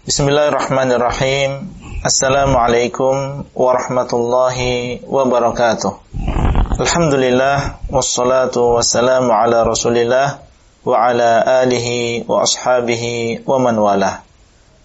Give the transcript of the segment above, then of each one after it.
Bismillahirrahmanirrahim. Assalamualaikum warahmatullahi wabarakatuh. Alhamdulillah wassalatu wassalamu ala Rasulillah wa ala alihi wa ashabihi wa man walah.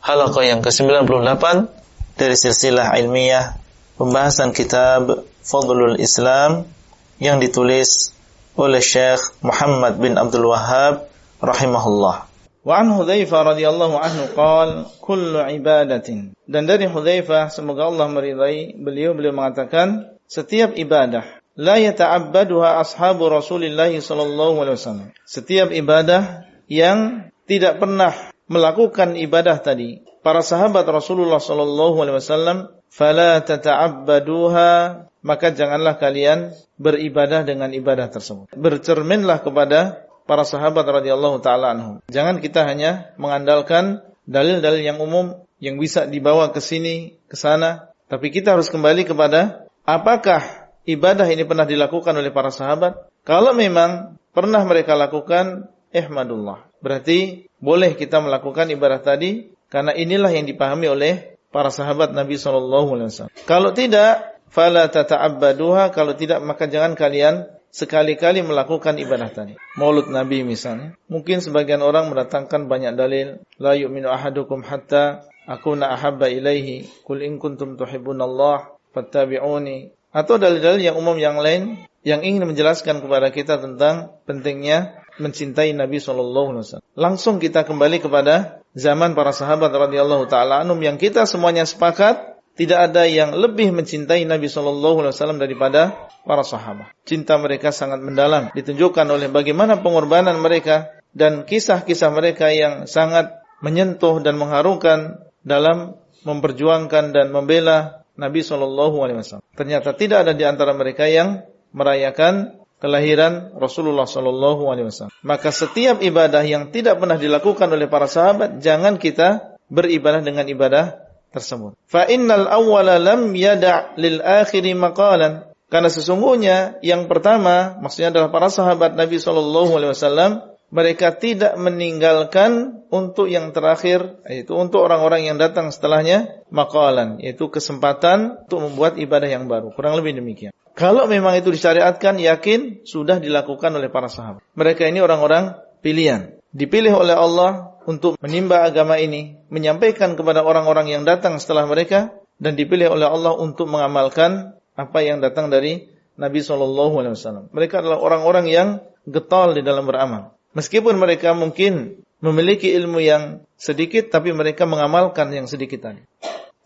Halaqah yang ke-98 dari silsilah ilmiah pembahasan kitab Fadlul Islam yang ditulis oleh Syekh Muhammad bin Abdul Wahhab rahimahullah. Wa an Hudzaifah radhiyallahu anhu qala kullu ibadatin, dan dari Hudzaifah semoga Allah meridai beliau mengatakan setiap ibadah la yata'abbaduha ashabu Rasulillah sallallahu alaihi wasallam, setiap ibadah yang tidak pernah melakukan ibadah tadi para sahabat Rasulullah sallallahu alaihi wasallam, fala tata'abbaduha, maka janganlah kalian beribadah dengan ibadah tersebut. Bercerminlah kepada para sahabat radhiyallahu taala anhum. Jangan kita hanya mengandalkan dalil-dalil yang umum yang bisa dibawa ke sini, ke sana, tapi kita harus kembali kepada apakah ibadah ini pernah dilakukan oleh para sahabat. Kalau memang pernah mereka lakukan, ihmadullah. Berarti boleh kita melakukan ibadah tadi karena inilah yang dipahami oleh para sahabat Nabi sallallahu alaihi wasallam. Kalau tidak, fala tata'abbaduha, kalau tidak maka jangan kalian sekali-kali melakukan ibadah tadi. Maulud Nabi misalnya, mungkin sebagian orang mendatangkan banyak dalil, la yu'minu ahadukum hatta akuna ahabba ilaihi, qul in kuntum tuhibbunallah fattabi'uni, atau dalil-dalil yang umum yang lain yang ingin menjelaskan kepada kita tentang pentingnya mencintai Nabi SAW. Langsung kita kembali kepada zaman para sahabat radhiyallahu taala anhum yang kita semuanya sepakat tidak ada yang lebih mencintai Nabi SAW daripada para sahabat. Cinta mereka sangat mendalam, ditunjukkan oleh bagaimana pengorbanan mereka dan kisah-kisah mereka yang sangat menyentuh dan mengharukan dalam memperjuangkan dan membela Nabi SAW. Ternyata tidak ada di antara mereka yang merayakan kelahiran Rasulullah SAW. Maka setiap ibadah yang tidak pernah dilakukan oleh para sahabat, jangan kita beribadah dengan ibadah tersebut. Fa innal awwala lam yada' lil akhiri maqalan, karena sesungguhnya yang pertama maksudnya adalah para sahabat Nabi sallallahu alaihi wasallam, mereka tidak meninggalkan untuk yang terakhir, yaitu untuk orang-orang yang datang setelahnya, maqalan, yaitu kesempatan untuk membuat ibadah yang baru. Kurang lebih demikian. Kalau memang itu disyariatkan, yakin sudah dilakukan oleh para sahabat. Mereka ini orang-orang pilihan, dipilih oleh Allah untuk menimba agama ini, menyampaikan kepada orang-orang yang datang setelah mereka, dan dipilih oleh Allah untuk mengamalkan apa yang datang dari Nabi SAW. Mereka adalah orang-orang yang getol di dalam beramal. Meskipun mereka mungkin memiliki ilmu yang sedikit, tapi mereka mengamalkan yang sedikit tadi.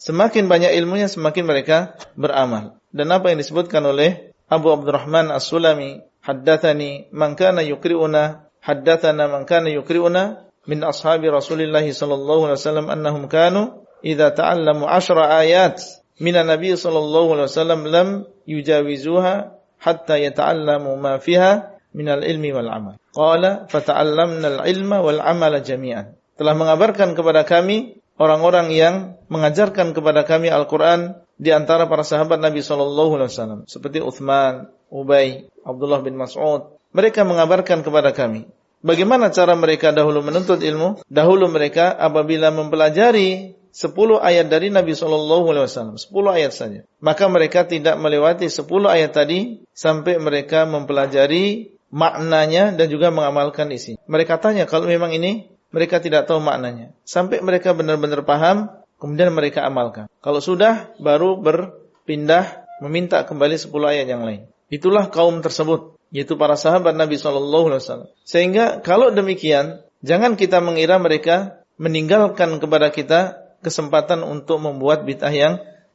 Semakin banyak ilmunya, semakin mereka beramal. Dan apa yang disebutkan oleh Abu Abdurrahman As-Sulami, haddathani man kana yukri'una, haddathana man kana yukri'una, min ashabi Rasulillah sallallahu alaihi wasallam annahum kanu idza ta'allamu 10 ayat min an-nabi sallallahu alaihi wasallam lam yujawizuha hatta yata'allamu ma fiha min al-ilmi wal 'amal. Qala fata'allamna al-ilma wal 'amala jami'an. Telah mengabarkan kepada kami orang-orang yang mengajarkan kepada kami Al-Qur'an di antara para sahabat Nabi sallallahu alaihi wasallam seperti Utsman, Ubay, Abdullah bin Mas'ud. Mereka mengabarkan kepada kami bagaimana cara mereka dahulu menuntut ilmu. Dahulu mereka apabila mempelajari 10 ayat dari Nabi SAW, 10 ayat saja, maka mereka tidak melewati 10 ayat tadi sampai mereka mempelajari maknanya dan juga mengamalkan isi. Mereka tanya kalau memang ini mereka tidak tahu maknanya, sampai mereka benar-benar paham, kemudian mereka amalkan. Kalau sudah, baru berpindah meminta kembali 10 ayat yang lain. Itulah kaum tersebut, yaitu para sahabat Nabi SAW. Sehingga kalau demikian, jangan kita mengira mereka meninggalkan kepada kita kesempatan untuk membuat bid'ah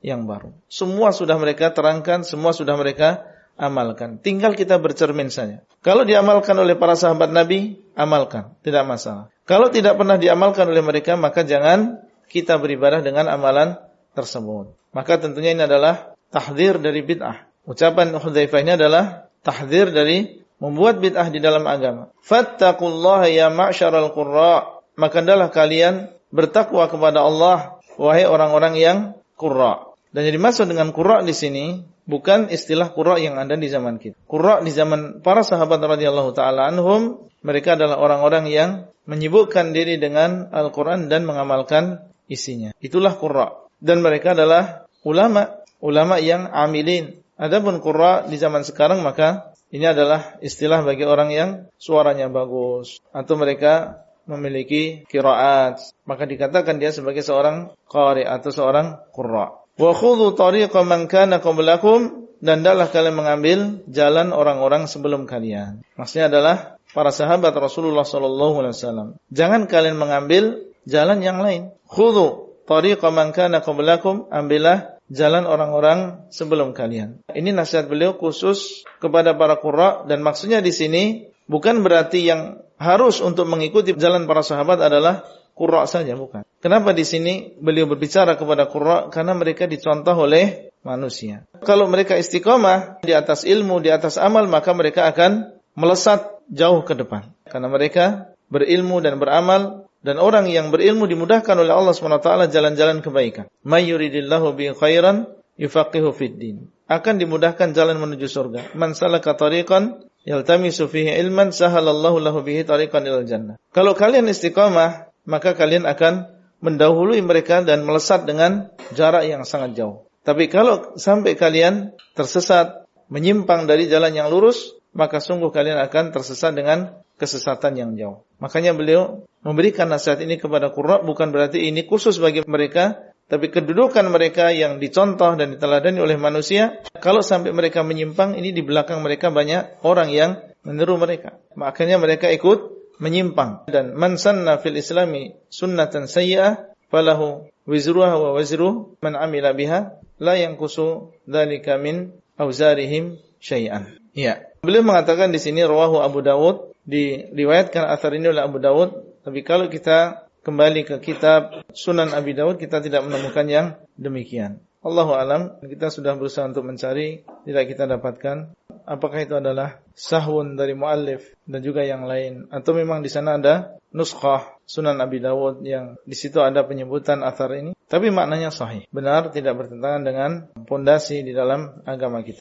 yang baru. Semua sudah mereka terangkan, semua sudah mereka amalkan. Tinggal kita bercermin saja. Kalau diamalkan oleh para sahabat Nabi, amalkan, tidak masalah. Kalau tidak pernah diamalkan oleh mereka, maka jangan kita beribadah dengan amalan tersebut. Maka tentunya ini adalah tahdzir dari bid'ah. Ucapan Hudzaifah ini adalah tahdzir dari membuat bid'ah di dalam agama. Fattaqullaha ya ma'syaral qurra, maka hendaklah kalian bertakwa kepada Allah, wahai orang-orang yang qurra. Dan yang dimaksud dengan qurra di sini bukan istilah qurra yang ada di zaman kita. Qurra di zaman para sahabat radhiyallahu taala anhum, mereka adalah orang-orang yang menyibukkan diri dengan Al-Qur'an dan mengamalkan isinya. Itulah qurra. Dan mereka adalah ulama yang amilin. Adapun qurra di zaman sekarang maka ini adalah istilah bagi orang yang suaranya bagus atau mereka memiliki qiraat, maka dikatakan dia sebagai seorang qari atau seorang qurra. Wa khudhu tariqa man kana qablakum, dan hendaklah kalian mengambil jalan orang-orang sebelum kalian. Maksudnya adalah para sahabat Rasulullah sallallahu alaihi wasallam. Jangan kalian mengambil jalan yang lain. Khudhu tariqa man kana qablakum, ambillah jalan orang-orang sebelum kalian. Ini nasihat beliau khusus kepada para qurra, dan maksudnya di sini bukan berarti yang harus untuk mengikuti jalan para sahabat adalah qurra saja, bukan. Kenapa di sini beliau berbicara kepada qurra? Karena mereka dicontoh oleh manusia. Kalau mereka istiqamah di atas ilmu, di atas amal, maka mereka akan melesat jauh ke depan. Karena mereka berilmu dan beramal. Dan orang yang berilmu dimudahkan oleh Allah SWT jalan-jalan kebaikan. May yuridillahu bi khairan yufaqihu fid din. Akan dimudahkan jalan menuju surga. Man salaka tariqan yaltamisu fihi ilman sahalallahu lahu bihi tariqan ilal jannah. Kalau kalian istiqamah, maka kalian akan mendahului mereka dan melesat dengan jarak yang sangat jauh. Tapi kalau sampai kalian tersesat, menyimpang dari jalan yang lurus, maka sungguh kalian akan tersesat dengan kesesatan yang jauh. Makanya beliau memberikan nasihat ini kepada qurra, bukan berarti ini khusus bagi mereka, tapi kedudukan mereka yang dicontoh dan diteladani oleh manusia. Kalau sampai mereka menyimpang, ini di belakang mereka banyak orang yang meniru mereka. Makanya mereka ikut menyimpang. Dan man sanna fil islami sunnatan sayyi'ah falahu wizruha wa wizru man amila biha la yanqusu dzalika min auzarihim syai'an. Ya. Beliau mengatakan di sini rawahu Abu Dawud, diriwayatkan athar ini oleh Abu Dawud. Tapi kalau kita kembali ke kitab Sunan Abi Dawud, kita tidak menemukan yang demikian. Allahu alam, kita sudah berusaha untuk mencari, tidak kita dapatkan. Apakah itu adalah sahwun dari muallif dan juga yang lain, atau memang di sana ada nuskhah Sunan Abi Dawud yang di situ ada penyebutan athar ini, tapi maknanya sahih, benar, tidak bertentangan dengan pondasi di dalam agama kita.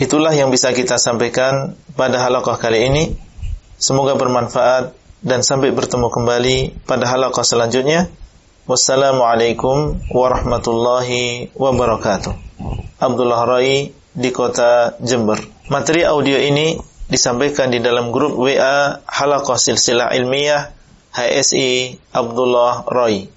Itulah yang bisa kita sampaikan pada halaqah kali ini. Semoga bermanfaat dan sampai bertemu kembali pada halaqah selanjutnya. Wassalamualaikum warahmatullahi wabarakatuh. Abdullah Rai di kota Jember. Materi audio ini disampaikan di dalam grup WA Halaqah Silsilah Ilmiah HSI Abdullah Rai.